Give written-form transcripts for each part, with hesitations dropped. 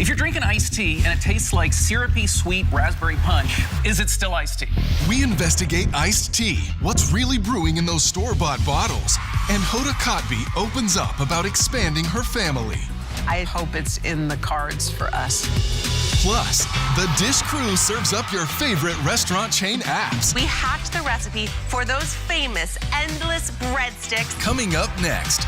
If you're drinking iced tea and it tastes like syrupy, sweet raspberry punch, is it still iced tea? We investigate iced tea, what's really brewing in those store-bought bottles. And Hoda Kotb opens up about expanding her family. I hope it's in the cards for us. Plus, the Dish Crew serves up your favorite restaurant chain apps. We hacked the recipe for those famous endless breadsticks. Coming up next.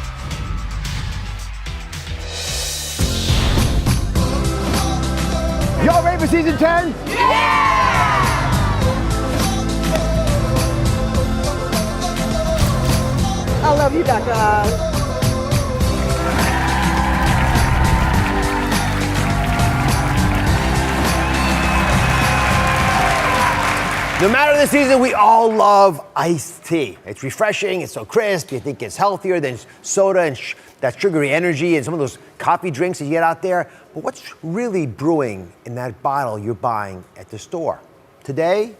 Y'all ready for season 10? Yeah! I love you, Dr. Oz. No matter the season, we all love iced tea. It's refreshing, it's so crisp, you think it's healthier than soda and that sugary energy and some of those coffee drinks that you get out there. But what's really brewing in that bottle you're buying at the store? Today,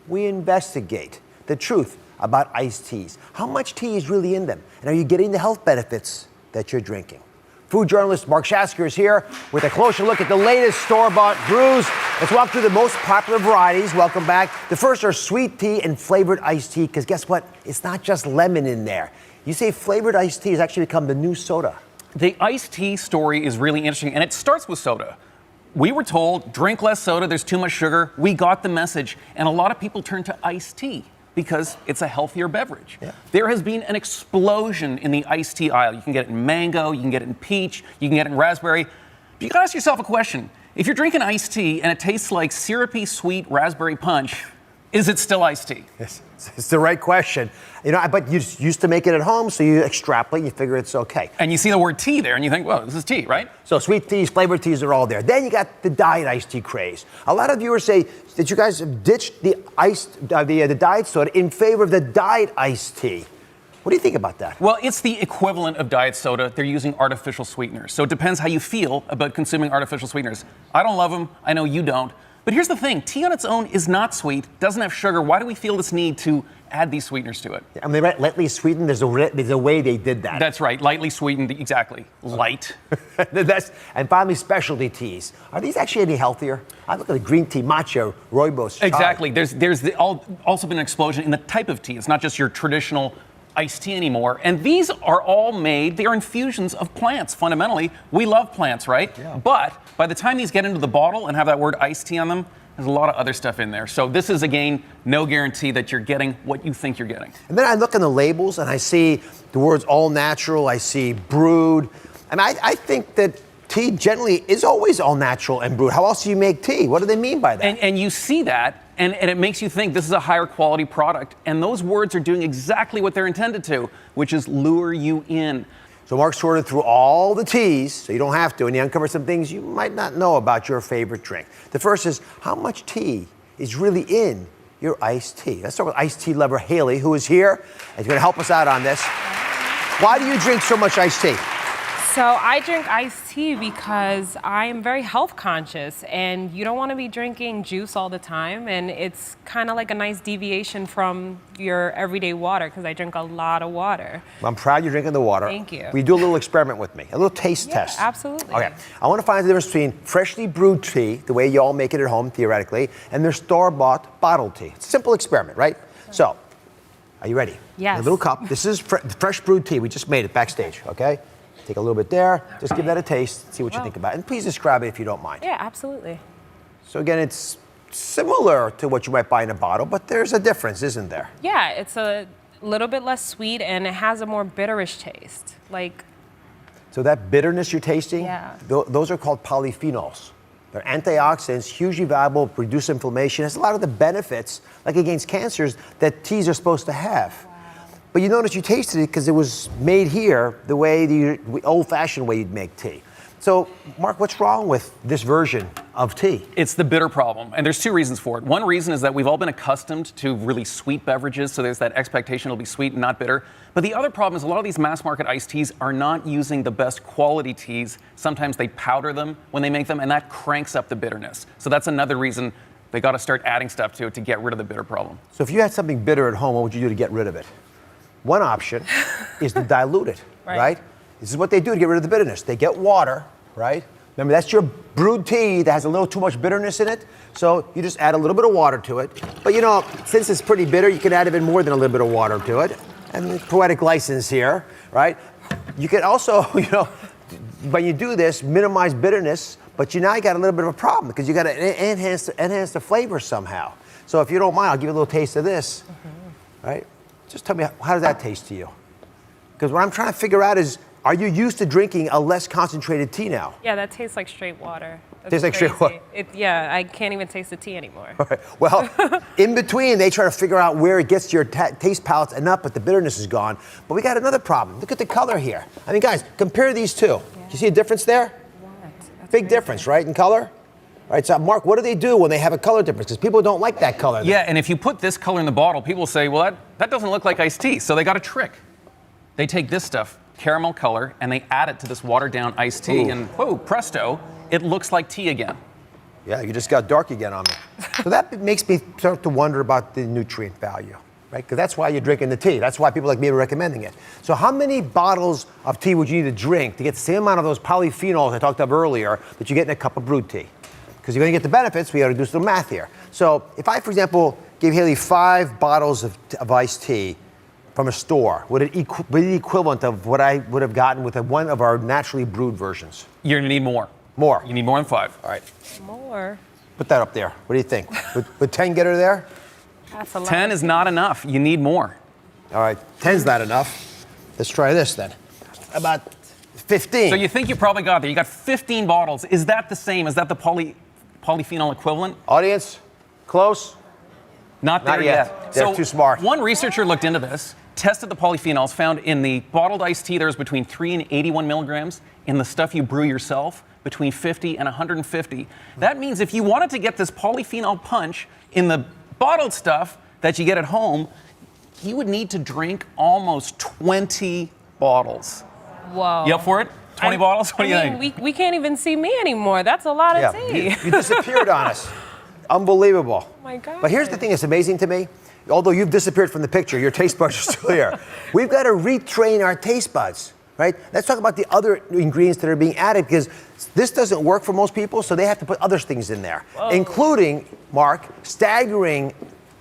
we investigate the truth about iced teas. How much tea is really in them? And are you getting the health benefits that you're drinking? Food journalist Mark Schatzker is here with a closer look at the latest store-bought brews. Let's walk through the most popular varieties. Welcome back. The first are sweet tea and flavored iced tea, because guess what? It's not just lemon in there. You say flavored iced tea has actually become the new soda. The iced tea story is really interesting, and it starts with soda. We were told, drink less soda, there's too much sugar. We got the message, and a lot of people turned to iced tea because it's a healthier beverage. Yeah. There has been an explosion in the iced tea aisle. You can get it in mango, you can get it in peach, you can get it in raspberry. But you gotta ask yourself a question. If you're drinking iced tea and it tastes like syrupy, sweet raspberry punch, is it still iced tea? Yes, it's the right question. You know, but you used to make it at home, so you extrapolate, you figure it's okay. And you see the word tea there, and you think, well, this is tea, right? So sweet teas, flavored teas are all there. Then you got the diet iced tea craze. A lot of viewers say that you guys have ditched the diet soda in favor of the diet iced tea. What do you think about that? Well, it's the equivalent of diet soda. They're using artificial sweeteners. So it depends how you feel about consuming artificial sweeteners. I don't love them. I know you don't. But here's the thing. Tea on its own is not sweet, doesn't have sugar. Why do we feel this need to add these sweeteners to it? I mean, right, lightly sweetened, there's a way they did that. That's right. Lightly sweetened, exactly. Light. And finally, specialty teas. Are these actually any healthier? I look at the green tea, matcha, rooibos. Chai. Exactly. There's also been an explosion in the type of tea. It's not just your traditional iced tea anymore. And these are all made, they are infusions of plants. Fundamentally, we love plants, right? Yeah. But by the time these get into the bottle and have that word iced tea on them, there's a lot of other stuff in there. So this is, again, no guarantee that you're getting what you think you're getting. And then I look on the labels and I see the words all natural, I see brewed. And I think that tea generally is always all natural and brewed. How else do you make tea? What do they mean by that? And you see that, and it makes you think this is a higher quality product. And those words are doing exactly what they're intended to, which is lure you in. So Mark sorted through all the teas, so you don't have to, and you uncovered some things you might not know about your favorite drink. The first is, how much tea is really in your iced tea? Let's start with iced tea lover Haley, who is here and is going to help us out on this. Why do you drink so much iced tea? So I drink iced tea because I am very health conscious, and you don't want to be drinking juice all the time, and it's kind of like a nice deviation from your everyday water, because I drink a lot of water. Well, I'm proud you're drinking the water. Thank you. Will you do a little experiment with me? A little taste test. Absolutely. Okay. I want to find the difference between freshly brewed tea, the way you all make it at home theoretically, and their store-bought bottled tea. It's a simple experiment, right? So, are you ready? Yes. A little cup. This is fresh brewed tea. We just made it backstage, okay? Take a little bit there. Just give that a taste. See what you think about it. And please describe it if you don't mind. Yeah, absolutely. So again, it's similar to what you might buy in a bottle, but there's a difference, isn't there? Yeah, it's a little bit less sweet, and it has a more bitterish taste. So that bitterness you're tasting, yeah. Those are called polyphenols. They're antioxidants, hugely valuable, reduce inflammation. It's a lot of the benefits, like against cancers, that teas are supposed to have. But you notice you tasted it because it was made here the way the old-fashioned way you'd make tea. So, Mark, what's wrong with this version of tea? It's the bitter problem, and there's two reasons for it. One reason is that we've all been accustomed to really sweet beverages, so there's that expectation it'll be sweet and not bitter. But the other problem is a lot of these mass-market iced teas are not using the best quality teas. Sometimes they powder them when they make them, and that cranks up the bitterness. So that's another reason they got to start adding stuff to it to get rid of the bitter problem. So if you had something bitter at home, what would you do to get rid of it? One option is to dilute it, right? This is what they do to get rid of the bitterness. They get water, right? Remember, that's your brewed tea that has a little too much bitterness in it. So you just add a little bit of water to it. But you know, since it's pretty bitter, you can add even more than a little bit of water to it. And poetic license here, right? You can also, you know, when you do this, minimize bitterness, but you now got a little bit of a problem because you got to enhance the flavor somehow. So if you don't mind, I'll give you a little taste of this, right? Just tell me, how does that taste to you? Because what I'm trying to figure out is, are you used to drinking a less concentrated tea now? Yeah, that tastes like straight water. That's Tastes like straight water. Yeah, I can't even taste the tea anymore. All right. Well, in between, they try to figure out where it gets to your taste palates enough, but the bitterness is gone. But we got another problem. Look at the color here. I mean, guys, compare these two. Yeah. You see a difference there? What? Big difference, right, in color? All right, so Mark, what do they do when they have a color difference? Because people don't like that color. Yeah, and if you put this color in the bottle, people say, well, that doesn't look like iced tea. So they got a trick. They take this stuff, caramel color, and they add it to this watered down iced tea, and whoa, presto, it looks like tea again. Yeah, you just got dark again on me. So that makes me start to wonder about the nutrient value, right? Because that's why you're drinking the tea. That's why people like me are recommending it. So how many bottles of tea would you need to drink to get the same amount of those polyphenols I talked about earlier that you get in a cup of brewed tea? Because you're going to get the benefits, we got to do some math here. So if I, for example, gave Haley 5 bottles of iced tea from a store, would it be the equivalent of what I would have gotten with one of our naturally brewed versions? You're gonna need more. More. You need more than 5. All right. More. Put that up there. What do you think? Would 10 get her there? That's a lot. 10 is not enough. You need more. All right. 10's not enough. Let's try this then. About 15. So you think you probably got there. You got 15 bottles. Is that the same? Is that the polyphenol equivalent? Audience, close? Not there Not yet. They're So too smart. One researcher looked into this, tested the polyphenols, found in the bottled iced tea there's between 3 and 81 milligrams. In the stuff you brew yourself, between 50 and 150. That means if you wanted to get this polyphenol punch in the bottled stuff that you get at home, you would need to drink almost 20 bottles. Whoa. You up for it? 20 bottles? What do you I think? mean, we can't even see me anymore. That's a lot of tea. You disappeared on us. Unbelievable. Oh my God. But here's the thing that's amazing to me. Although you've disappeared from the picture, your taste buds are still here. We've got to retrain our taste buds, right? Let's talk about the other ingredients that are being added, because this doesn't work for most people, so they have to put other things in there, including, Mark, staggering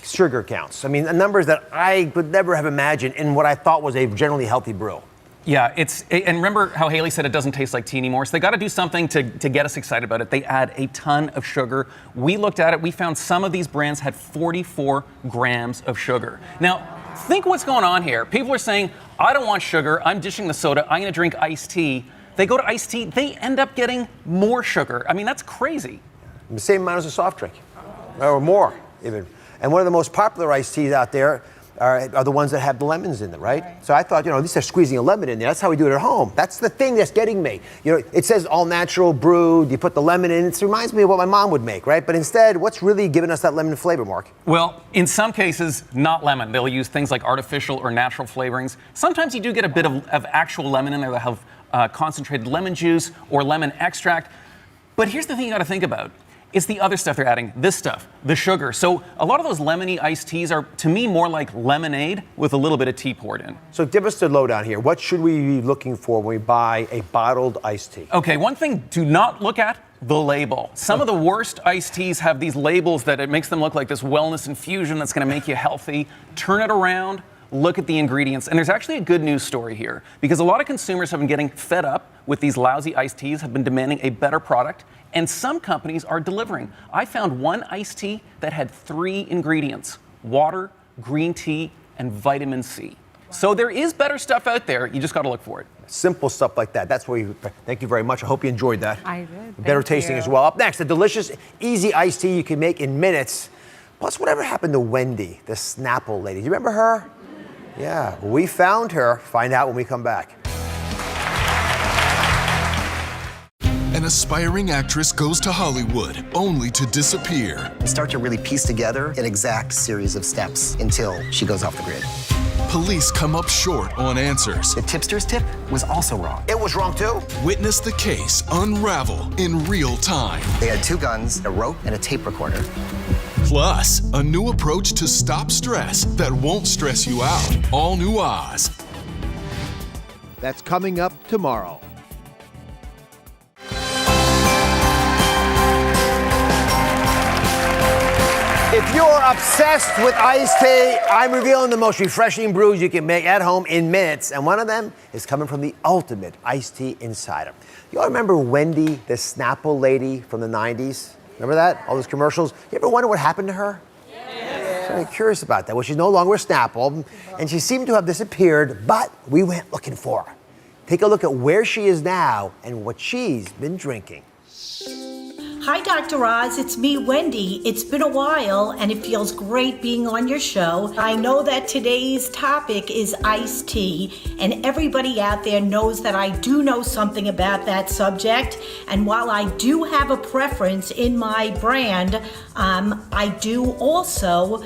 sugar counts. I mean, numbers that I would never have imagined in what I thought was a generally healthy brew. Yeah, and remember how Haley said it doesn't taste like tea anymore? So they got to do something to get us excited about it. They add a ton of sugar. We looked at it. We found some of these brands had 44 grams of sugar. Now, think what's going on here. People are saying, I don't want sugar. I'm dishing the soda. I'm going to drink iced tea. They go to iced tea. They end up getting more sugar. I mean, that's crazy. The same amount as a soft drink, or more even. And one of the most popular iced teas out there are the ones that have the lemons in them, right? So I thought, at least they're squeezing a lemon in there. That's how we do it at home. That's the thing that's getting me. It says all natural brewed. You put the lemon in. It reminds me of what my mom would make, right? But instead, what's really giving us that lemon flavor, Mark? Well, in some cases, not lemon. They'll use things like artificial or natural flavorings. Sometimes you do get a bit of actual lemon in there. They'll have concentrated lemon juice or lemon extract. But here's the thing you got to think about. It's the other stuff they're adding, this stuff, the sugar. So a lot of those lemony iced teas are, to me, more like lemonade with a little bit of tea poured in. So give us the lowdown here. What should we be looking for when we buy a bottled iced tea? Okay, one thing, do not look at the label. Some of the worst iced teas have these labels that it makes them look like this wellness infusion that's gonna make you healthy. Turn it around, look at the ingredients. And there's actually a good news story here, because a lot of consumers have been getting fed up with these lousy iced teas, have been demanding a better product. And some companies are delivering. I found one iced tea that had 3 ingredients: water, green tea, and vitamin C. So there is better stuff out there. You just got to look for it. Simple stuff like that. That's where you. Thank you very much. I hope you enjoyed that. I did. Better Thank tasting you. as well. Up next, a delicious, easy iced tea you can make in minutes. Plus, whatever happened to Wendy, the Snapple Lady? Do you remember her? Yeah, we found her. Find out when we come back. An aspiring actress goes to Hollywood only to disappear. And start to really piece together an exact series of steps until she goes off the grid. Police come up short on answers. The tipster's tip was also wrong. It was wrong too. Witness the case unravel in real time. They had 2 guns, a rope, and a tape recorder. Plus, a new approach to stop stress that won't stress you out. All new Oz. That's coming up tomorrow. If you're obsessed with iced tea, I'm revealing the most refreshing brews you can make at home in minutes. And one of them is coming from the ultimate iced tea insider. You all remember Wendy, the Snapple Lady from the 90s? Remember that? All those commercials? You ever wonder what happened to her? Yes. I'm curious about that. Well, she's no longer with Snapple, and she seemed to have disappeared, but we went looking for her. Take a look at where she is now and what she's been drinking. Hi, Dr. Oz. It's me, Wendy. It's been a while, and it feels great being on your show. I know that today's topic is iced tea, and everybody out there knows that I do know something about that subject. And while I do have a preference in my brand, I do also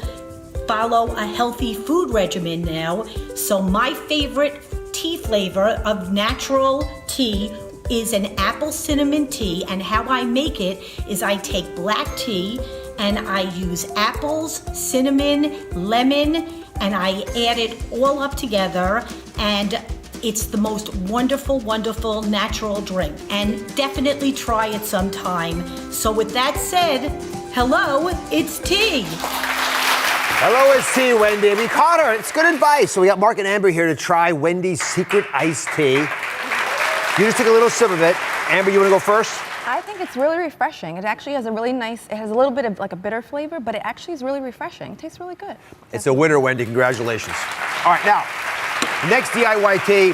follow a healthy food regimen now. So my favorite tea flavor of natural tea is an apple cinnamon tea, and how I make it is I take black tea and I use apples, cinnamon, lemon, and I add it all up together, and it's the most wonderful, wonderful natural drink, and definitely try it sometime. So with that said, hello, it's tea. Hello, it's tea, Wendy. We caught her. It's good advice. So we got Mark and Amber here to try Wendy's secret iced tea. You just take a little sip of it. Amber, you want to go first? I think it's really refreshing. It actually has a really nice, it has a little bit of like a bitter flavor, but it actually is really refreshing. It tastes really good. It's a winner, Wendy. Congratulations. All right, now, next DIY tea.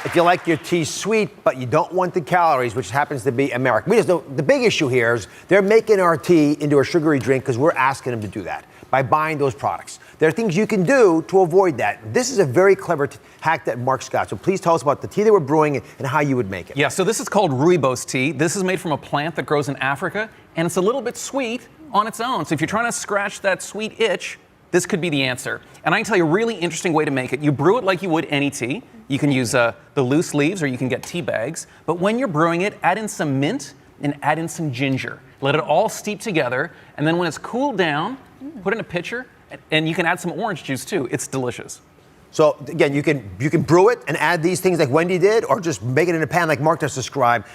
If you like your tea sweet, but you don't want the calories, which happens to be American. We just know the big issue here is they're making our tea into a sugary drink because we're asking them to do that by buying those products. There are things you can do to avoid that. This is a very clever hack that Mark's got. So please tell us about the tea that we're brewing and how you would make it. Yeah, so this is called rooibos tea. This is made from a plant that grows in Africa, and it's a little bit sweet on its own. So if you're trying to scratch that sweet itch, this could be the answer. And I can tell you a really interesting way to make it. You brew it like you would any tea. You can use the loose leaves, or you can get tea bags. But when you're brewing it, add in some mint and add in some ginger. Let it all steep together, and then when it's cooled down, put it in a pitcher, and you can add some orange juice too. It's delicious. So again, you can brew it and add these things like Wendy did, or just make it in a pan like Mark just described.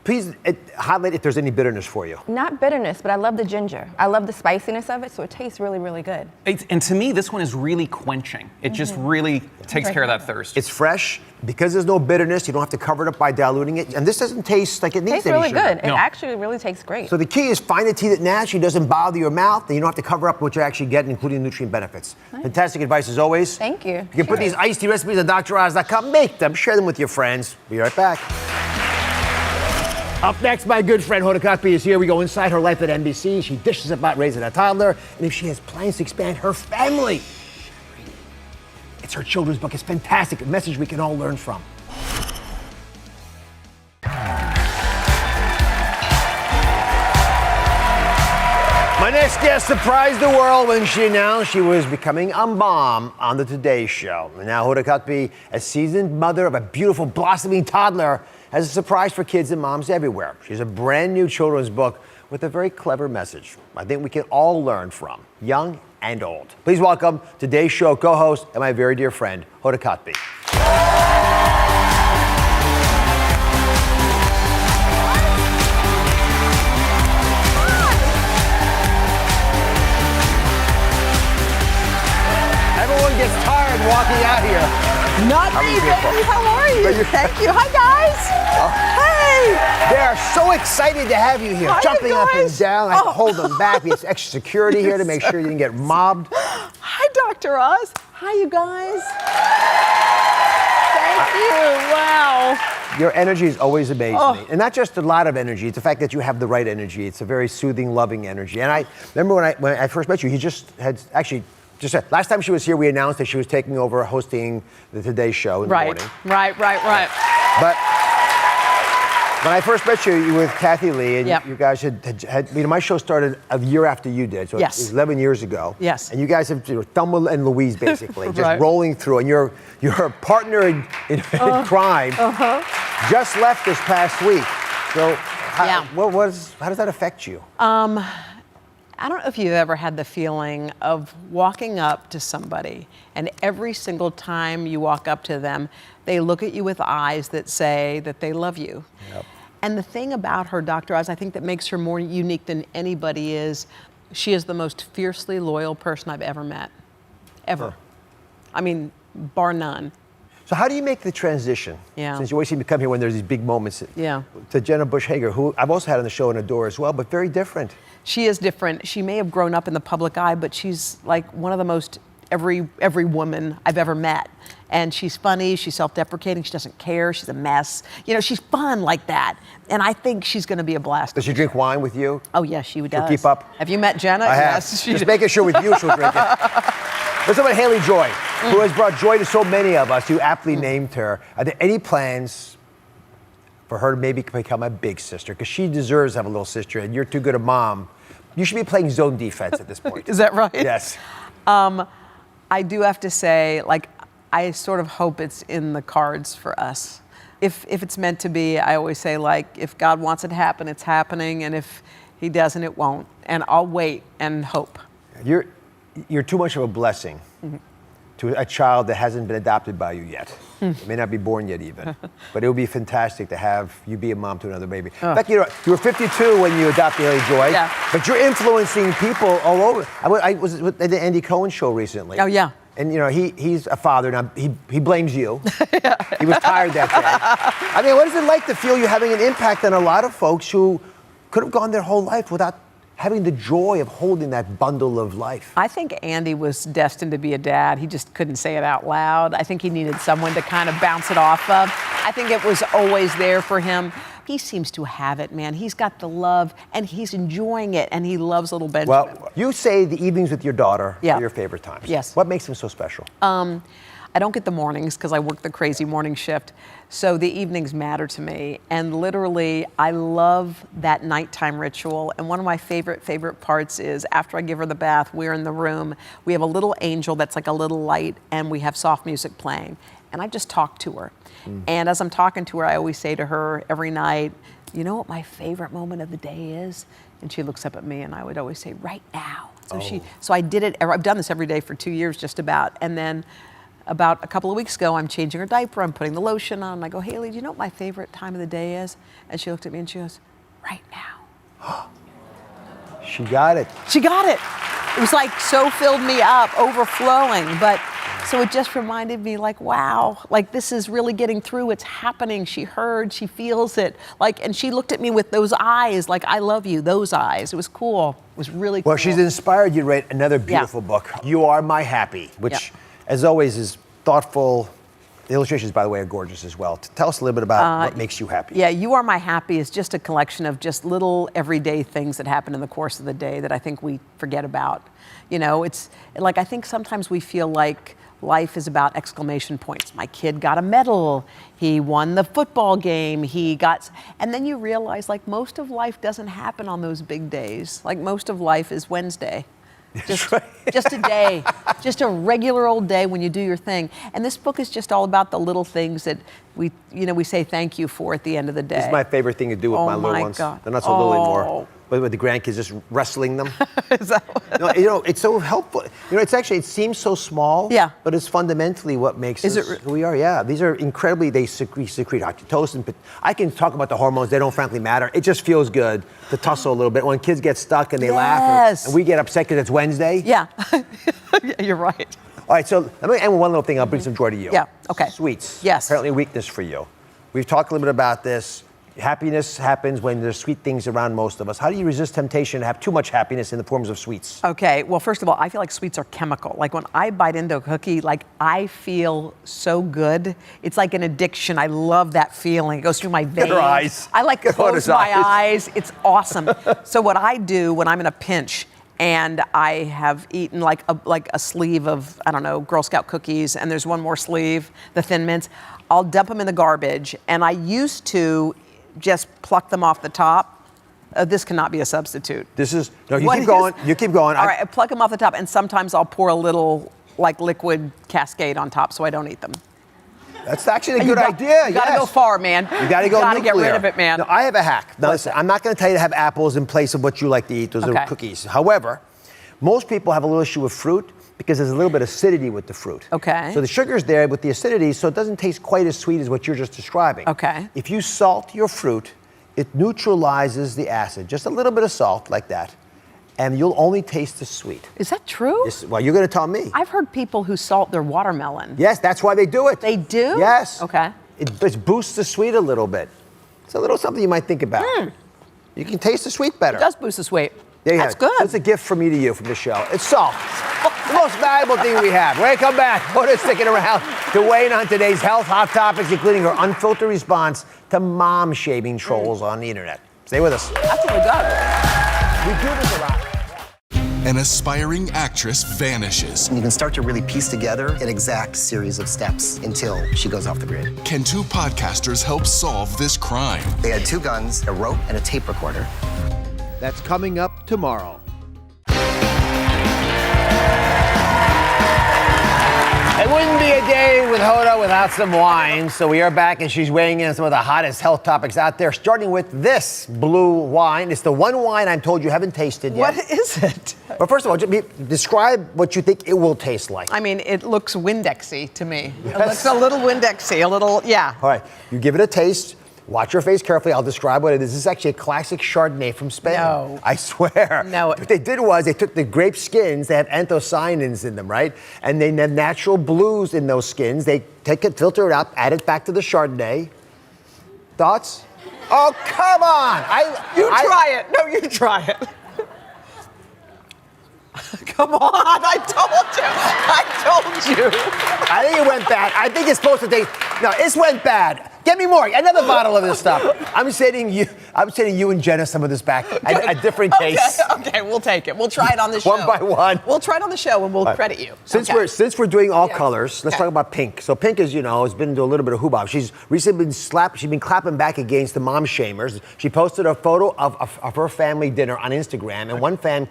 Please highlight if there's any bitterness for you. Not bitterness, but I love the ginger. I love the spiciness of it, so it tastes really, really good. And to me, this one is really quenching. It just really takes care of that thirst. It's fresh. Because there's no bitterness, you don't have to cover it up by diluting it. And this doesn't taste like it needs It tastes really sugar. good. It actually really tastes great. So the key is find a tea that naturally doesn't bother your mouth, and you don't have to cover up what you're actually getting, including nutrient benefits. Nice. Fantastic advice as always. Thank you. You can put these iced tea recipes on DrOz.com, make them, share them with your friends. Be right back. Up next, my good friend Hoda Kotb is here. We go inside her life at NBC. She dishes about raising a toddler, and if she has plans to expand her family. It's her children's book. It's fantastic. A message we can all learn from. My next guest surprised the world when she announced she was becoming a mom on the Today Show. And now Hoda Kotb, a seasoned mother of a beautiful blossoming toddler, has a surprise for kids and moms everywhere. She has a brand new children's book with a very clever message I think we can all learn from, young and old. Please welcome Today's Show co-host and my very dear friend, Hoda Kotb. Everyone gets tired walking out here. Not me, baby. How are you? Thank you. Hi, guys. Hey. They are so excited to have you here, Hi, jumping you up and guys. down. I have to hold them back. We have extra security here to make sure you didn't get mobbed. Hi, Dr. Oz. Hi, you guys. Thank you. Wow. Your energy has always amazed me. And not just a lot of energy, it's the fact that you have the right energy. It's a very soothing, loving energy. And I remember when I first met you, you just had actually just said, last time she was here, we announced that she was taking over hosting the Today Show in the morning. Right. But when I first met you, you were with Kathy Lee, and you guys had my show started a year after you did, so it was 11 years ago. Yes. And you guys have Thelma and Louise, basically, just rolling through, and your partner in crime just left this past week. So how does that affect you? I don't know if you've ever had the feeling of walking up to somebody, and every single time you walk up to them, they look at you with eyes that say that they love you. Yep. And the thing about her, Dr. Oz, I think that makes her more unique than anybody is She is the most fiercely loyal person I've ever met. Ever. I mean, bar none. So how do you make the transition? Yeah. Since you always seem to come here when there's these big moments. Yeah. To Jenna Bush Hager, who I've also had on the show and adore as well, but very different. She is different. She may have grown up in the public eye, but she's like one of the most every woman I've ever met. And she's funny, she's self-deprecating, she doesn't care, she's a mess. You know, she's fun like that. And I think she's going to be a blast. Does she drink wine with you? Oh, yes, she does. She'll keep up? Have you met Jenna? I have. Yes. Just making sure with you she'll drink it. Let's talk about Haley Joy, who has brought joy to so many of us. You aptly named her. Are there any plans for her to maybe become a big sister? Because she deserves to have a little sister, and you're too good a mom. You should be playing zone defense at this point. Is that right? Yes. I do have to say, like, I sort of hope it's in the cards for us. If it's meant to be, I always say, like, if God wants it to happen, it's happening, and if He doesn't, it won't. And I'll wait and hope. You're too much of a blessing to a child that hasn't been adopted by you yet. It may not be born yet even, but it would be fantastic to have you be a mom to another baby. In fact, you were 52 when you adopted Haley Joy, but you're influencing people all over. I was at the Andy Cohen show recently. Oh, yeah. And you know, he's a father now. He blames you. He was tired that day. I mean, what is it like to feel you're having an impact on a lot of folks who could have gone their whole life without having the joy of holding that bundle of life? I think Andy was destined to be a dad. He just couldn't say it out loud. I think he needed someone to kind of bounce it off of. I think it was always there for him. He seems to have it, man. He's got the love, and he's enjoying it, and he loves little Benjamin. Well, you say the evenings with your daughter are your favorite times. Yes. What makes them so special? I don't get the mornings because I work the crazy morning shift. So the evenings matter to me. And literally, I love that nighttime ritual. And one of my favorite parts is after I give her the bath, we're in the room. We have a little angel that's like a little light, and we have soft music playing. And I just talk to her. And as I'm talking to her, I always say to her every night, you know what my favorite moment of the day is? And she looks up at me, and I would always say, right now. So I did it. I've done this every day for 2 years, just about. And then about a couple of weeks ago, I'm changing her diaper, I'm putting the lotion on, and I go, Haley, do you know what my favorite time of the day is? And she looked at me and she goes, right now. She got it. She got it. It was like so filled me up, overflowing. But so it just reminded me, like, wow, like this is really getting through. It's happening. She heard, she feels it. Like, and she looked at me with those eyes, like, I love you, those eyes. It was cool. It was really cool. Well, she's inspired you to write another beautiful book, You Are My Happy, which, as always, is thoughtful. The illustrations, by the way, are gorgeous as well. Tell us a little bit about what makes you happy. Yeah, You Are My Happy is just a collection of just little everyday things that happen in the course of the day that I think we forget about. You know, it's like, I think sometimes we feel like life is about exclamation points. My kid got a medal. He won the football game. And then you realize, like, most of life doesn't happen on those big days. Like, most of life is Wednesday. Just a day, just a regular old day when you do your thing. And this book is just all about the little things that we say thank you for at the end of the day. This is my favorite thing to do with my little ones. God. They're not so little anymore. But with the grandkids, just wrestling them. Is that what? No, you know, it's so helpful. You know, it seems so small. Yeah. But it's fundamentally what makes us who we are. Yeah. These are incredibly, they secrete oxytocin. But I can talk about the hormones. They don't frankly matter. It just feels good to tussle a little bit when kids get stuck and they laugh and we get upset because it's Wednesday. Yeah. You're right. All right. So let me end with one little thing. I'll bring some joy to you. Yeah. Okay. Sweets. Yes. Apparently a weakness for you. We've talked a little bit about this. Happiness happens when there's sweet things around most of us. How do you resist temptation to have too much happiness in the forms of sweets? Okay, well, first of all, I feel like sweets are chemical. Like when I bite into a cookie, like I feel so good. It's like an addiction. I love that feeling. It goes through my veins. Your eyes. I like close my eyes. It's awesome. So what I do when I'm in a pinch and I have eaten like a sleeve of, I don't know, Girl Scout cookies, and there's one more sleeve, the Thin Mints, I'll dump them in the garbage. And I used to just pluck them off the top. This cannot be a substitute. You keep going. You keep going. All right, I pluck them off the top, and sometimes I'll pour a little like liquid Cascade on top so I don't eat them. That's actually a good idea. You gotta go far, man. You gotta go nuclear. You gotta get rid of it, man. No, I have a hack. Now listen, I'm not gonna tell you to have apples in place of what you like to eat. Those are cookies. However, most people have a little issue with fruit because there's a little bit of acidity with the fruit. Okay. So the sugar's there with the acidity, so it doesn't taste quite as sweet as what you're just describing. Okay. If you salt your fruit, it neutralizes the acid. Just a little bit of salt like that. and you'll only taste the sweet. Is that true? Well, you're going to tell me. I've heard people who salt their watermelon. Yes, that's why they do it. They do? Yes. Okay. It boosts the sweet a little bit. It's a little something you might think about. You can taste the sweet better. It does boost the sweet. There you That's have it. good. It's a gift from me to you from the show. It's salt. The most valuable thing we have. We're going to come back. Hoda's sticking around to weigh in on today's health hot topics, including her unfiltered response to mom shaming trolls on the internet. Stay with us. That's what we got. We do this a lot. An aspiring actress vanishes. You can start to really piece together an exact series of steps until she goes off the grid. Can two podcasters help solve this crime? They had 2 guns, a rope, and a tape recorder. That's coming up tomorrow. It wouldn't be a day with Hoda without some wine, so we are back and she's weighing in on some of the hottest health topics out there, starting with this blue wine. It's the one wine I'm told you haven't tasted yet. What is it? But first of all, describe what you think it will taste like. I mean, it looks Windexy to me. Yes. It looks a little Windexy, a little, yeah. All right, you give it a taste. Watch your face carefully. I'll describe what it is. This is actually a classic Chardonnay from Spain. No. I swear. No. What they did was they took the grape skins, they have anthocyanins in them, right? And they have natural blues in those skins. They take it, filter it out, add it back to the Chardonnay. Thoughts? Oh, come on. Try it. No, you try it. Come on, I told you. I think it went bad. I think it's supposed to taste. No, it's went bad. Get me more. Another bottle of this stuff. I'm sending you and Jenna some of this back. A different case. Okay, we'll take it. We'll try it on the show. One by one. We'll try it on the show and we'll credit you. Since we're doing all colors, let's talk about Pink. So Pink is, has been into a little bit of hoobah. She's recently been clapping back against the mom shamers. She posted a photo of her family dinner on Instagram, and one fan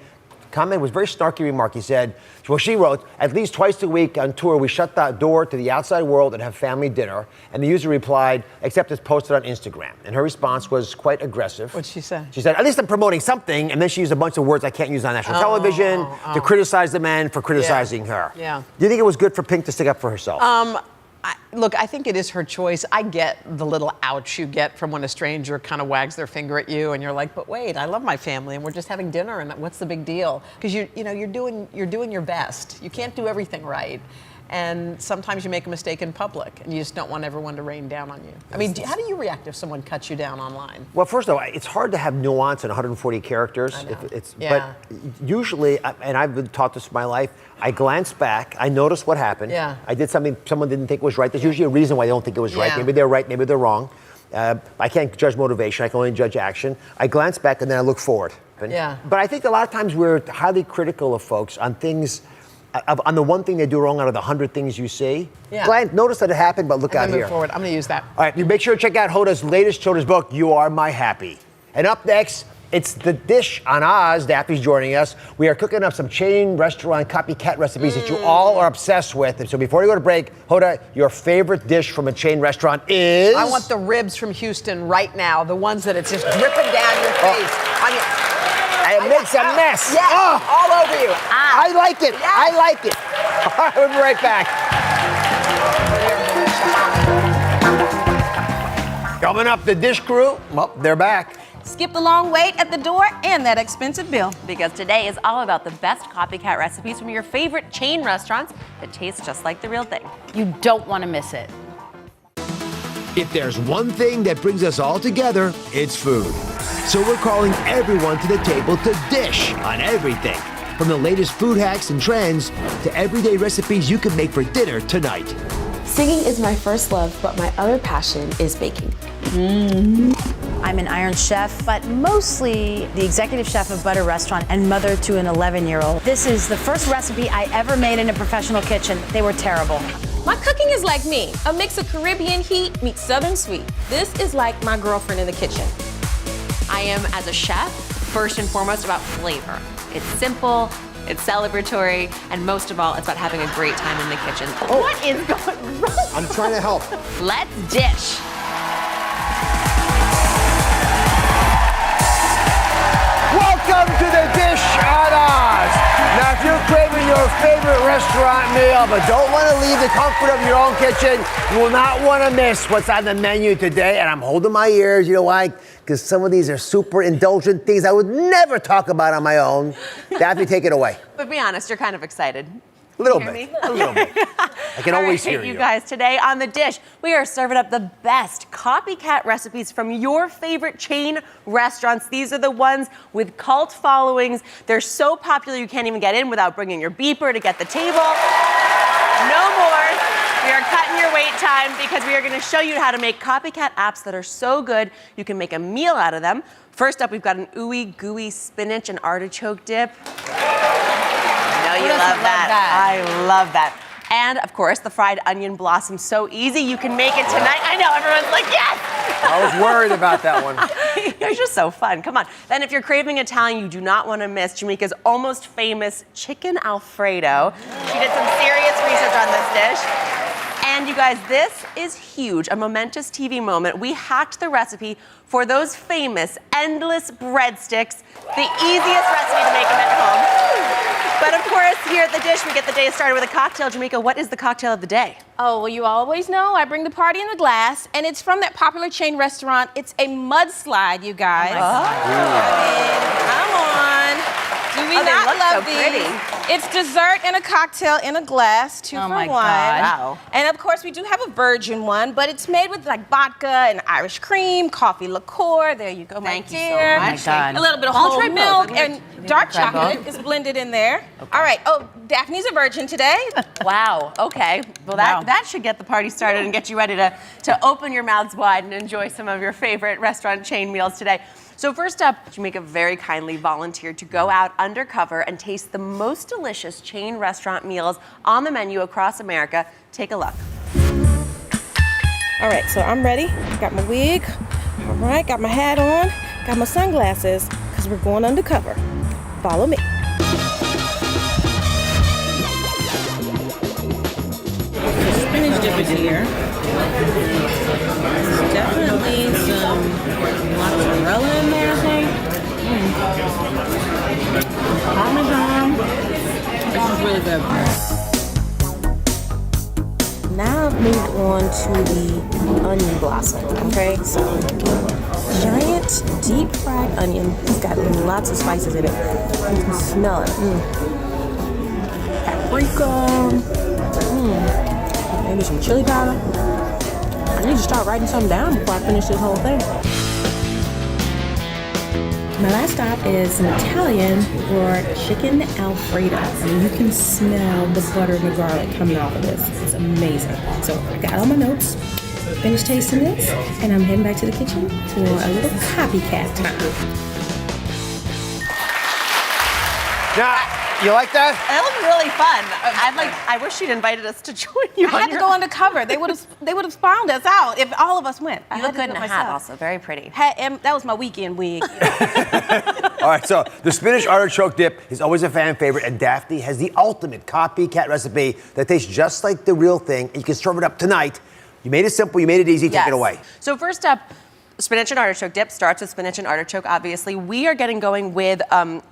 comment was a very snarky remark. He said, well, she wrote, at least twice a week on tour, we shut the door to the outside world and have family dinner. And the user replied, except it's posted on Instagram. And her response was quite aggressive. What'd she say? She said, at least I'm promoting something. And then she used a bunch of words I can't use on national television to criticize the men for criticizing her. Yeah. Do you think it was good for Pink to stick up for herself? Look, I think it is her choice. I get the little ouch you get from when a stranger kind of wags their finger at you, and you're like, "But wait, I love my family, and we're just having dinner, and what's the big deal?" Because you're doing your best. You can't do everything right, and sometimes you make a mistake in public, and you just don't want everyone to rain down on you. I mean, how do you react if someone cuts you down online? Well, first of all, it's hard to have nuance in 140 characters. I know. But usually, and I've been taught this in my life, I glance back, I notice what happened. Yeah. I did something someone didn't think was right. There's usually a reason why they don't think it was right. Yeah. Maybe they're right, maybe they're wrong. I can't judge motivation, I can only judge action. I glance back and then I look forward. Yeah. But I think a lot of times we're highly critical of folks on things, on the one thing they do wrong out of the 100 things you see. Yeah. Notice that it happened, but look out here. Move forward. I'm going to use that. All right, you make sure to check out Hoda's latest children's book, You Are My Happy. And up next, it's the dish on Oz. Daphne's joining us. We are cooking up some chain restaurant copycat recipes that you all are obsessed with. And so before you go to break, Hoda, your favorite dish from a chain restaurant is? I want the ribs from Houston right now, the ones that it's just dripping down your face. I mean, it makes a mess. Yes, all over you. I like it. Yes. I like it. All right, we'll be right back. Coming up, the dish crew. Well, they're back. Skip the long wait at the door and that expensive bill. Because today is all about the best copycat recipes from your favorite chain restaurants that taste just like the real thing. You don't want to miss it. If there's one thing that brings us all together, it's food. So we're calling everyone to the table to dish on everything. From the latest food hacks and trends to everyday recipes you can make for dinner tonight. Singing is my first love, but my other passion is baking. I'm an Iron Chef, but mostly the executive chef of Butter Restaurant and mother to an 11-year-old. This is the first recipe I ever made in a professional kitchen. They were terrible. My cooking is like me, a mix of Caribbean heat meets Southern sweet. This is like my girlfriend in the kitchen. I am, as a chef, first and foremost about flavor. It's simple, it's celebratory, and most of all, it's about having a great time in the kitchen. Oh. What is going wrong? I'm trying to help. Let's dish. Welcome to the dish on Oz. Now, if you're craving your your favorite restaurant meal, but don't want to leave the comfort of your own kitchen. You will not want to miss what's on the menu today. And I'm holding my ears, you know why? Because some of these are super indulgent things I would never talk about on my own. Daphne, take it away. But be honest, you're kind of excited. A little bit. A little bit. I can always hear you. You guys, today on The Dish, we are serving up the best copycat recipes from your favorite chain restaurants. These are the ones with cult followings. They're so popular you can't even get in without bringing your beeper to get the table. No more. We are cutting your wait time because we are going to show you how to make copycat apps that are so good you can make a meal out of them. First up, we've got an ooey gooey spinach and artichoke dip. You love that. I love that. And of course, the fried onion blossom. So easy, you can make it tonight. I know, everyone's like, yes! I was worried about that one. They're just so fun. Come on. Then if you're craving Italian, you do not want to miss Jamika's almost famous chicken alfredo. She did some serious research on this dish. And you guys, this is huge, a momentous TV moment. We hacked the recipe for those famous endless breadsticks, the easiest recipe to make them at home. But of course, here at The Dish, we get the day started with a cocktail. Jamika, what is the cocktail of the day? Oh, well, you always know I bring the party in the glass, and it's from that popular chain restaurant. It's a mudslide, you guys. Come on. Do we not love these? Pretty. It's dessert and a cocktail in a glass, 2 for 1. Wow. And of course, we do have a virgin one, but it's made with like vodka and Irish cream, coffee liqueur. There you go, Thank you dear. so much. Oh my God. A little bit of whole milk and dark chocolate is blended in there. Okay. All right. Oh, Daphne's a virgin today. Wow. Okay. Well, that should get the party started and get you ready to open your mouths wide and enjoy some of your favorite restaurant chain meals today. So first up, Jamika very kindly volunteered to go out undercover and taste the most delicious chain restaurant meals on the menu across America. Take a look. All right, so I'm ready. Got my wig. All right, got my hat on. Got my sunglasses, because we're going undercover. Follow me. The spinach dip is here. There's definitely some mozzarella in there, I think. Parmesan. This is really good. Now I've moved on to the onion blossom, okay? So, giant deep fried onion. It's got lots of spices in it. You can smell it. Paprika. Maybe some chili powder. I need to start writing something down before I finish this whole thing. My last stop is an Italian for chicken alfredo. I mean, you can smell the butter and the garlic coming off of this. It's amazing. So I got all my notes, finished tasting this, and I'm heading back to the kitchen for a little copycat time. Now, you like that? That was really fun. I wish you'd invited us to join you. I had to go undercover. They would have found us out if all of us went. You look good in a hat also, very pretty. That was my weekend wig. All right, so the spinach artichoke dip is always a fan favorite, and Daphne has the ultimate copycat recipe that tastes just like the real thing, and you can serve it up tonight. You made it simple, you made it easy, take it away. So first up, spinach and artichoke dip starts with spinach and artichoke, obviously. We are getting going with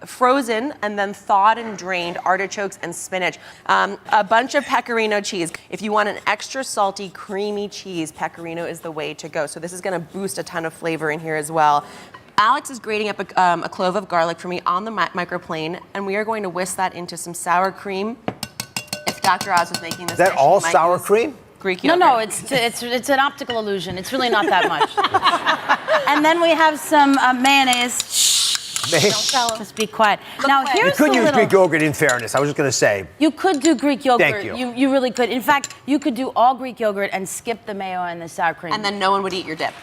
frozen and then thawed and drained artichokes and spinach. A bunch of pecorino cheese. If you want an extra salty, creamy cheese, pecorino is the way to go. So this is gonna boost a ton of flavor in here as well. Alex is grating up a clove of garlic for me on the microplane, and we are going to whisk that into some sour cream. If Dr. Oz was making this Is that dish, all she might sour use cream? Greek yogurt. No, it's an optical illusion. It's really not that much. And then we have some mayonnaise. Don't tell them. Just be quiet. Now here's You could a use little. Greek yogurt, in fairness. I was just going to say. You could do Greek yogurt. Thank you. You really could. In fact, you could do all Greek yogurt and skip the mayo and the sour cream. And then no one would eat your dip.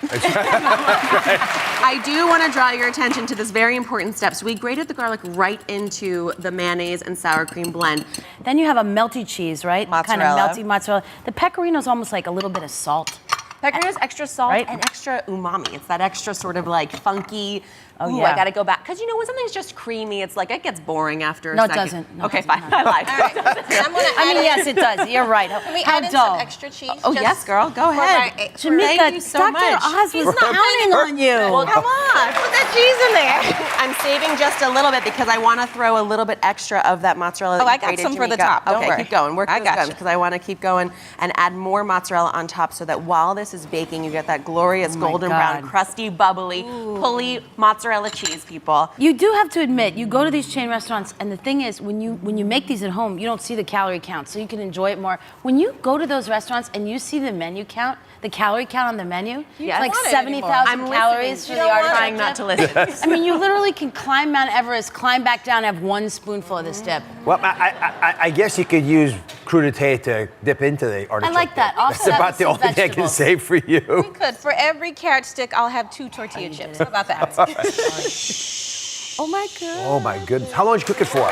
I do want to draw your attention to this very important step. So we grated the garlic right into the mayonnaise and sour cream blend. Then you have a melty cheese, right? Mozzarella. Kind of melty mozzarella. The pecorino is almost like a little bit of salt. Pecorino is extra salt and extra umami. It's that extra sort of like funky Ooh, yeah. I gotta go back. Because you know, when something's just creamy, it's like, it gets boring after a No, it second. doesn't. No, it Okay, doesn't. fine. I lied. I mean, yes, it does. You're right. Can we How add in dull. some extra cheese? Oh, just yes, girl. Go for ahead. my- Jamika, Thank you so Dr. much. Oz was counting on you. Well, come on. Put that cheese in there. I'm saving just a little bit because I want to throw a little bit extra of that mozzarella. Oh, that I you got grated, some for the Jamika. top. Don't Okay, worry. keep going. Work I those got guns you. because I want to keep going and add more mozzarella on top so that while this is baking, you get that glorious golden brown, God. crusty, bubbly, pulley mozzarella cheese, people. You do have to admit, you go to these chain restaurants, and the thing is, when you make these at home, you don't see the calorie count, so you can enjoy it more. When you go to those restaurants and you see the menu count, the calorie count on the menu, Yes. like want it 70,000 I'm calories for listening. the I'm artichoke trying not dip. to listen. I mean, you literally can climb Mount Everest, climb back down, have one spoonful of this dip. Well, I guess you could use crudité to dip into the artichoke. I like that. That's Offset about with the some only thing I can vegetables. say for you. We could. For every carrot stick, I'll have 2 tortilla chips. How about that? Oh my God. Oh my goodness. How long did you cook it for?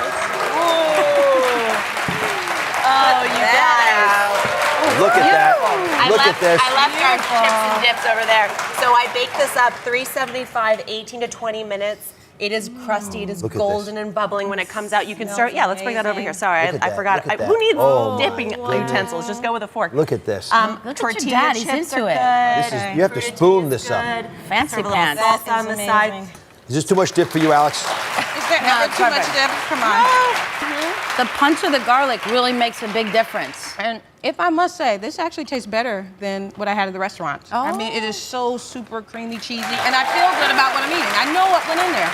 Oh, you guys. Look at that. Look at this. I left our chips and dips over there. So I baked this up 375, 18 to 20 minutes. It is crusty. It is Look at golden this. and bubbling when it comes out. You can start. Yeah, let's bring that over here. Sorry, Look at I that. forgot. Look at Who that. needs Oh my dipping utensils? Just go with a fork. Look at this. Look at Tortilla your dad. He's chips into are it. good. This is, you have to spoon this up. Good. Fancy Serve a little pants. sauce That on is the side. amazing. Is this too much dip for you, Alex? Is there ever too much dip? Come on. The punch of the garlic really makes a big difference. And if I must say, this actually tastes better than what I had at the restaurant. I mean, it is so super creamy, cheesy, and I feel good about what I'm eating. I know what went in there.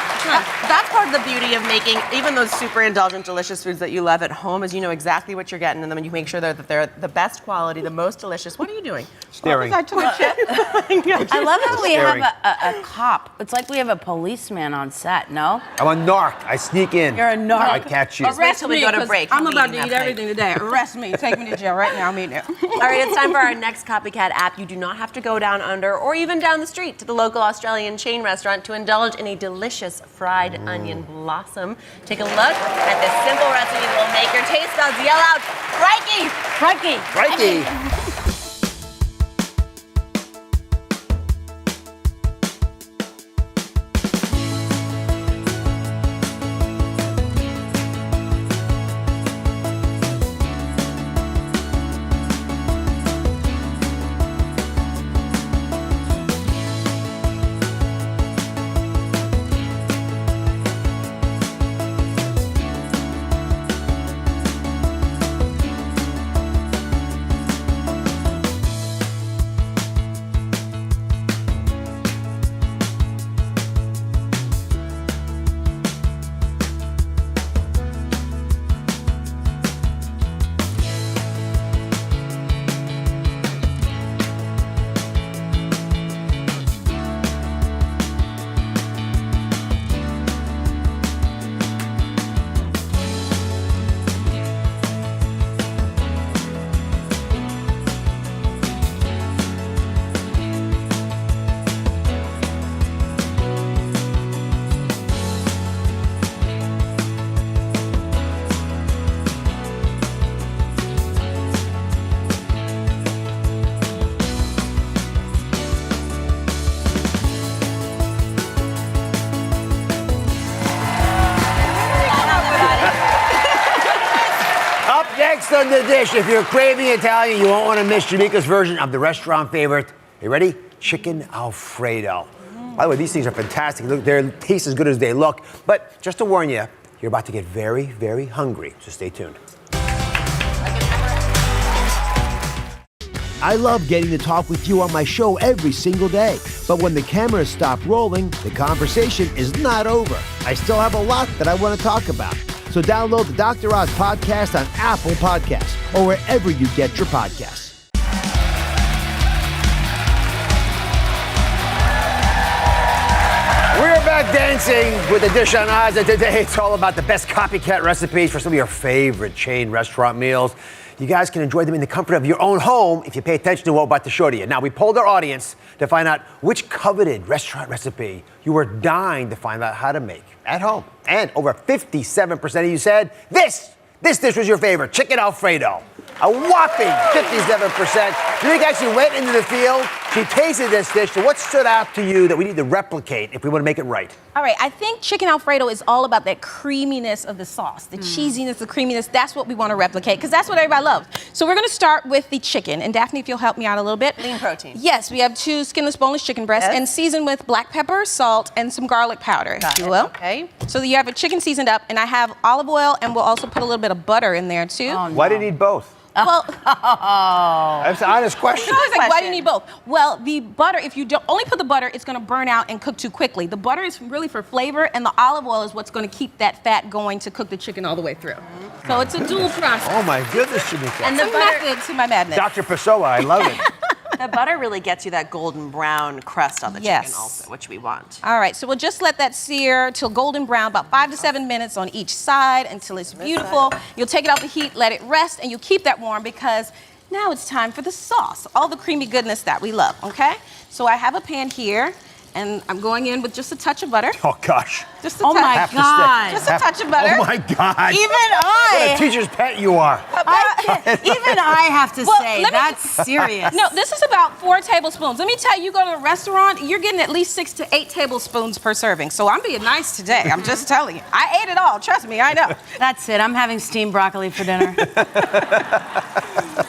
That's part of the beauty of making even those super indulgent, delicious foods that you love at home is you know exactly what you're getting in them and you make sure that they're the best quality, the most delicious. What are you doing? Staring. I took a chip. I love how we Staring. have a cop. It's like we have a policeman on set, no? I'm a narc. I sneak in. You're a narc. I catch you. Arrest till we me, go to 'cause break. I'm I'm about to eating eat that everything today. Arrest me. Take me to jail right now. I'm eating it. All right, it's time for our next Copycat app. You do not have to go down under or even down the street to the local Australian chain restaurant to indulge in a delicious fried onion blossom. Take a look at this simple recipe that will make your taste buds yell out, "Crikey! Crikey! Crikey! Up next on the dish, if you're craving Italian, you won't want to miss Jamika's version of the restaurant favorite. You ready? Chicken Alfredo. By the way, these things are fantastic. Look, they taste as good as they look. But just to warn you, you're about to get very, very hungry. So stay tuned. I love getting to talk with you on my show every single day. But when the cameras stop rolling, the conversation is not over. I still have a lot that I want to talk about. So download the Dr. Oz podcast on Apple Podcasts or wherever you get your podcasts. We're back dancing with the Dish on Oz, and today it's all about the best copycat recipes for some of your favorite chain restaurant meals. You guys can enjoy them in the comfort of your own home if you pay attention to what I'm about to show to you. Now, we polled our audience to find out which coveted restaurant recipe you were dying to find out how to make at home. And over 57% of you said this dish was your favorite, chicken Alfredo. A whopping 57%. Jamika actually went into the field, She tasted this dish. So what stood out to you that we need to replicate if we want to make it right? All right, I think chicken Alfredo is all about that creaminess of the sauce, the cheesiness, the creaminess. That's what we want to replicate because that's what everybody loves. So we're going to start with the chicken. And Daphne, if you'll help me out a little bit. Lean protein. Yes, we have 2 skinless boneless chicken breasts and seasoned with black pepper, salt, and some garlic powder, if you will. Okay. So you have a chicken seasoned up, and I have olive oil, and we'll also put a little bit of butter in there too. Oh, no. Why do you need both? Well, That's an honest question. I was like, why do you need both? Well, the butter, if you don't only put the butter, it's going to burn out and cook too quickly. The butter is really for flavor, and the olive oil is what's going to keep that fat going to cook the chicken all the way through. So it's a dual process. Oh my goodness, Jamika. And the method to my madness. Dr. Pessoa, I love it. The butter really gets you that golden brown crust on the chicken also, which we want. All right, so we'll just let that sear till golden brown, about 5 to 7 minutes on each side until it's beautiful. You'll take it off the heat, let it rest, and you'll keep that warm because now it's time for the sauce, all the creamy goodness that we love, okay? So I have a pan here, and I'm going in with just a touch of butter. Oh gosh. Just a touch. my God. Just a touch of butter. Oh my God. Even What a I. teacher's pet you are. Even I have to Well, say, let me- that's serious. No, this is about 4 tablespoons. Let me tell you, you go to a restaurant, you're getting at least 6 to 8 tablespoons per serving. So I'm being nice today. I'm just telling you. I ate it all. Trust me, I know. That's it. I'm having steamed broccoli for dinner.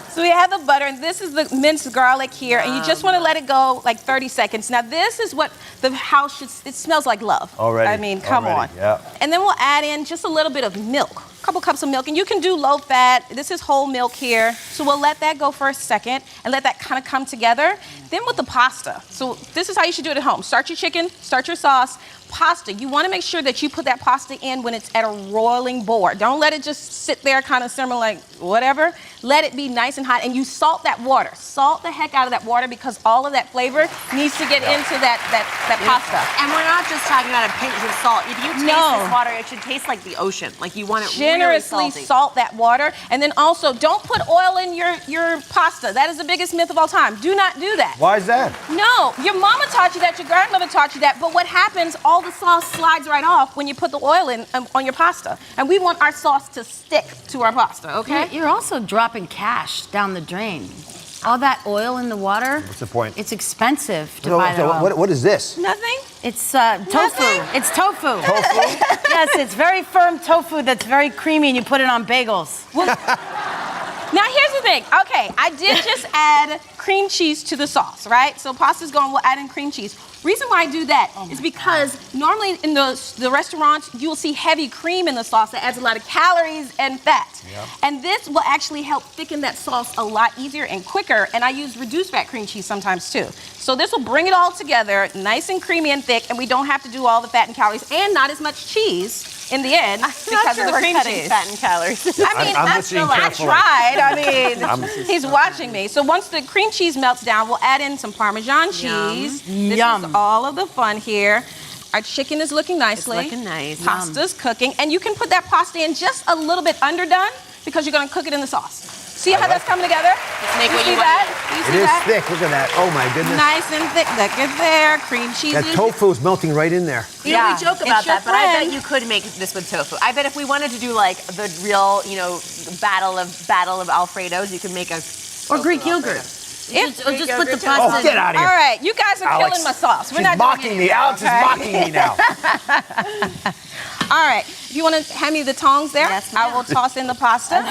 So we have the butter, and this is the minced garlic here, and you just want to let it go like 30 seconds. Now, this is what the house should, it smells like love. Already. I mean, come on. Yeah. And then we'll add in just a little bit of milk, a couple cups of milk, and you can do low fat. This is whole milk here. So we'll let that go for a second and let that kind of come together. Then with the pasta. So this is how you should do it at home. Start your chicken, start your sauce. Pasta, you want to make sure that you put that pasta in when it's at a roiling board. Don't let it just sit there kind of simmer like whatever. Let it be nice and hot, and you salt that water. Salt the heck out of that water because all of that flavor needs to get into that pasta. And we're not just talking about a pinch of salt. If you taste this water, it should taste like the ocean. Like you want it Generously really salty. salt that water, and then also don't put oil in your pasta. That is the biggest myth of all time. Do not do that. Why is that? No, your mama taught you that, your grandmother taught you that, but what happens, all the sauce slides right off when you put the oil in on your pasta. And we want our sauce to stick to our pasta, okay? You're also dropping cash down the drain. All that oil in the water. What's the point? It's expensive to So, buy that oil. what is this? Nothing? It's tofu. It's tofu. Tofu? Yes, it's very firm tofu that's very creamy, and you put it on bagels. Now here's the thing. Okay, I did just add cream cheese to the sauce, right? So pasta's going, we'll add in cream cheese. Reason why I do that is because normally in the restaurants, you will see heavy cream in the sauce that adds a lot of calories and fat. Yep. And this will actually help thicken that sauce a lot easier and quicker. And I use reduced fat cream cheese sometimes too. So this will bring it all together, nice and creamy and thick, and we don't have to do all the fat and calories and not as much cheese in the end because of the cream cheese. Fat and calories. I mean, I'm listening I carefully. tried. I mean, he's watching me. So once the cream cheese melts down, we'll add in some Parmesan cheese. This is all of the fun here. Our chicken is looking nicely. It's looking nice. Pasta's cooking. And you can put that pasta in just a little bit underdone because you're going to cook it in the sauce. See how that's coming together? make you what see you that? want. You It see is that? thick. Look at that. Oh my goodness. Nice and thick. Look at there. Cream cheese. That tofu is melting right in there. You know, we joke about It's your that, but I bet friend. you could make this with tofu. I bet if we wanted to do like the real, battle of Alfredos, you could make a Or Greek yogurt. If- Or just put the Oh, pasta get in. out of here. All right, you guys are Alex. killing my sauce. We're She's not doing mocking it me. anymore, Alex is okay? mocking me now. All right, if you want to hand me the tongs there, I will toss in the pasta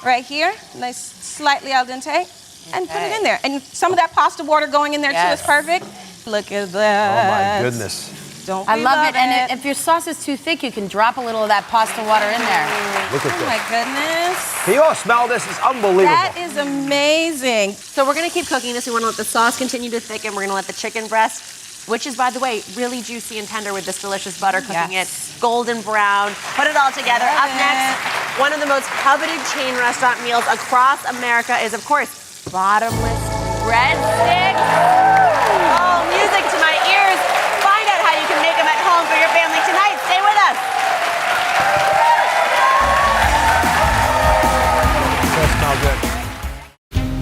right here, nice, slightly al dente, and put it in there. And some of that pasta water going in there too is perfect. Look at Oh that. my goodness. Don't I we love it. And if your sauce is too thick, you can drop a little of that pasta water in there. Look at Oh my this. goodness. Can you all smell this? It's unbelievable. That is amazing. So we're gonna keep cooking this. We wanna let the sauce continue to thicken. We're gonna let the chicken breast, which is, by the way, really juicy and tender with this delicious butter, cooking it golden brown. Put it all together. Up next, one of the most coveted chain restaurant meals across America is, of course, bottomless breadsticks. Oh, music to my ears. Find out how you can make them at home for your family tonight. Stay with us. Does smell good.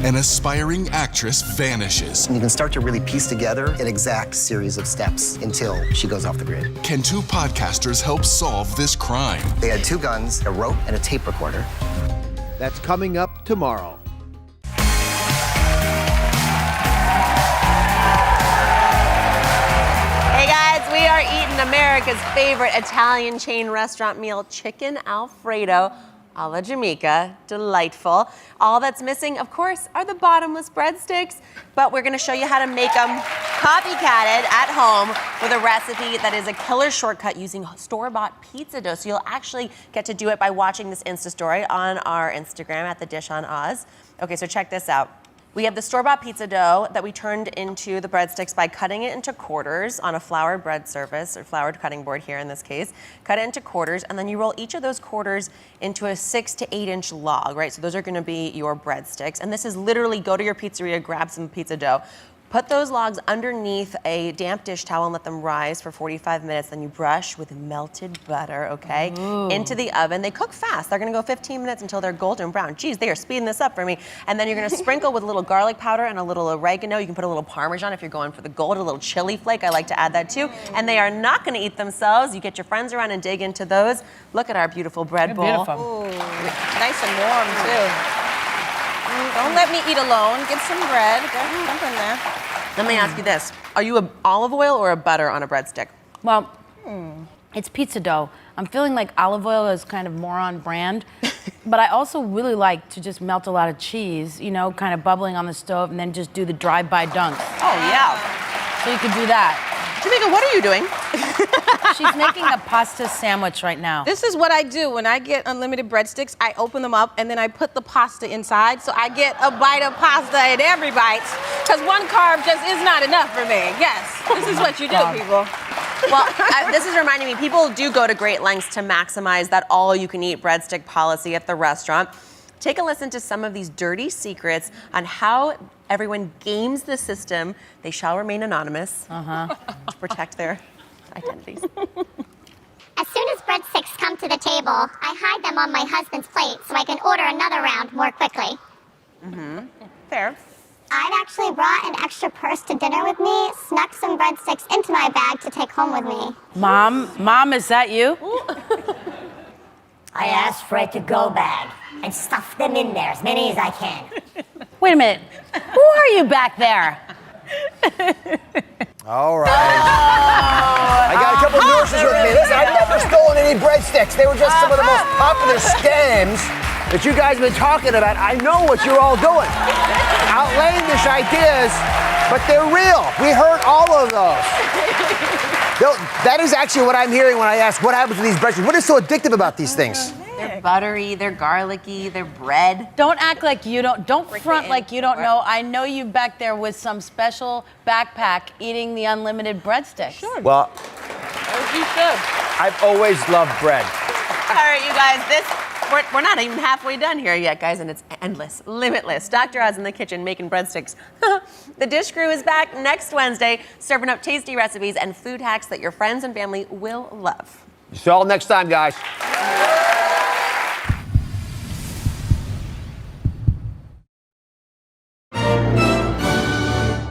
An aspiring actress vanishes. You can start to really piece together an exact series of steps until she goes off the grid. Can two podcasters help solve this crime? They had 2 guns, a rope, and a tape recorder. That's coming up tomorrow. eating America's favorite Italian chain restaurant meal, chicken Alfredo a la Jamika. Delightful. All that's missing, of course, are the bottomless breadsticks, but we're gonna show you how to make them copycatted at home with a recipe that is a killer shortcut using store-bought pizza dough. So you'll actually get to do it by watching this Insta story on our Instagram at The Dish on Oz. Okay, so check this out. We have the store-bought pizza dough that we turned into the breadsticks by cutting it into quarters on a floured bread surface, or floured cutting board here in this case. Cut it into quarters, and then you roll each of those quarters into a 6 to 8 inch log, right? So those are gonna be your breadsticks. And this is literally go to your pizzeria, grab some pizza dough, put those logs underneath a damp dish towel and let them rise for 45 minutes. Then you brush with melted butter, okay, into the oven. They cook fast. They're gonna go 15 minutes until they're golden brown. Geez, they are speeding this up for me. And then you're gonna sprinkle with a little garlic powder and a little oregano. You can put a little Parmesan if you're going for the gold, a little chili flake. I like to add that too. And they are not gonna eat themselves. You get your friends around and dig into those. Look at our beautiful bread bowl. Beautiful. Ooh, nice and warm too. Don't let me eat alone. Get some bread. Go jump in there. Let me ask you this. Are you an olive oil or a butter on a breadstick? Well, it's pizza dough. I'm feeling like olive oil is kind of more on brand, but I also really like to just melt a lot of cheese, you know, kind of bubbling on the stove and then just do the drive-by dunks. Oh, yeah. So you could do that. Jamika, what are you doing? She's making a pasta sandwich right now. This is what I do when I get unlimited breadsticks. I open them up and then I put the pasta inside, so I get a bite of pasta in every bite. Because one carb just is not enough for me. Yes, this is what you do, people. Well, this is reminding me, people do go to great lengths to maximize that all-you-can-eat breadstick policy at the restaurant. Take a listen to some of these dirty secrets on how everyone games the system. They shall remain anonymous to protect their identities. As soon as breadsticks come to the table, I hide them on my husband's plate so I can order another round more quickly. Fair. I've actually brought an extra purse to dinner with me, snuck some breadsticks into my bag to take home with me. Mom, is that you? I asked for a to-go bag and stuffed them in there, as many as I can. Wait a minute. Who are you back there? All right. I got a couple of nurses with me. Listen, I've never stolen any breadsticks. They were just some of the most popular scams that you guys have been talking about. I know what you're all doing. Outlandish ideas, but they're real. We heard all of those. That is actually what I'm hearing when I ask what happens to these breadsticks. What is so addictive about these things? They're buttery, they're garlicky, they're bread. Don't act like you don't front like you don't know. I know you back there with some special backpack eating the unlimited breadsticks. Sure. Well, You should. I've always loved bread. All right, you guys, we're not even halfway done here yet, guys, and it's endless, limitless. Dr. Oz in the kitchen making breadsticks. The Dish Crew is back next Wednesday, serving up tasty recipes and food hacks that your friends and family will love. See you all next time, guys.